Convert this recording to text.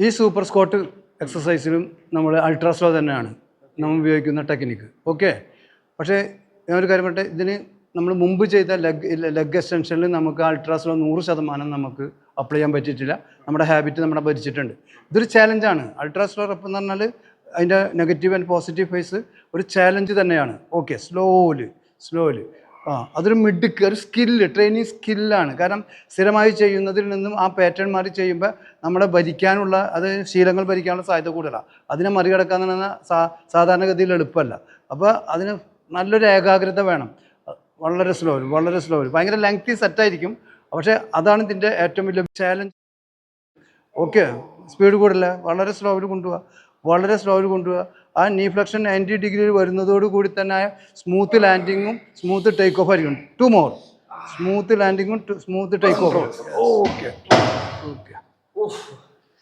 ഈ super squat എക്സസൈസിലും നമ്മൾ ultra slow തന്നെയാണ് നമ്മൾ ഉപയോഗിക്കുന്ന ടെക്നിക്ക്. ഓക്കെ, പക്ഷേ ഞാനൊരു കാര്യം പറയട്ടെ, ഇതിന് നമ്മൾ മുമ്പ് ചെയ്ത ലെഗ് എക്സ്റ്റൻഷനിൽ നമുക്ക് അൾട്രാ സ്ലോ 100% നമുക്ക് അപ്ലൈ ചെയ്യാൻ പറ്റിയിട്ടില്ല. നമ്മുടെ ഹാബിറ്റ് നമ്മളെ ഭരിച്ചിട്ടുണ്ട്. ഇതൊരു ചാലഞ്ചാണ്. അൾട്രാ സ്ലോ റെപ്പ് എന്ന് പറഞ്ഞാൽ അതിൻ്റെ നെഗറ്റീവ് ആൻഡ് പോസിറ്റീവ് ഫേസ് ഒരു ചാലഞ്ച് തന്നെയാണ്. ഓക്കെ, സ്ലോല് അതൊരു മിടുക്ക്, ഒരു സ്കില്ല്, ട്രെയിനിങ് സ്കില്ലാണ്. കാരണം സ്ഥിരമായി ചെയ്യുന്നതിൽ നിന്നും ആ പാറ്റേൺ മാറി ചെയ്യുമ്പോൾ നമ്മളെ ഭരിക്കാനുള്ള ശീലങ്ങൾ ഭരിക്കാനുള്ള സാധ്യത കൂടുതലാണ്. അതിനെ മറികടക്കാന്ന് പറഞ്ഞാൽ സാധാരണഗതിയിൽ എളുപ്പമല്ല. അപ്പോൾ അതിന് നല്ലൊരു ഏകാഗ്രത വേണം. വളരെ സ്ലോയിൽ ഭയങ്കര ലെങ്തി സെറ്റായിരിക്കും. പക്ഷേ അതാണ് ഇതിൻ്റെ ഏറ്റവും വലിയ ചാലഞ്ച്. ഓക്കെ, സ്പീഡ് കൂടില്ല, വളരെ സ്ലോയിൽ കൊണ്ടുപോവുക. ആ നീ ഫ്ലെക്ഷൻ 90 ഡിഗ്രിയിൽ വരുന്നതോടുകൂടി തന്നെ സ്മൂത്ത് ലാൻഡിങ്ങും സ്മൂത്ത് ടേക്ക് ഓഫ് ആയിരിക്കും. 2 more സ്മൂത്ത് ലാൻഡിങ്ങും സ്മൂത്ത് ടേക്ക് ഓഫ്. ഓക്കെ.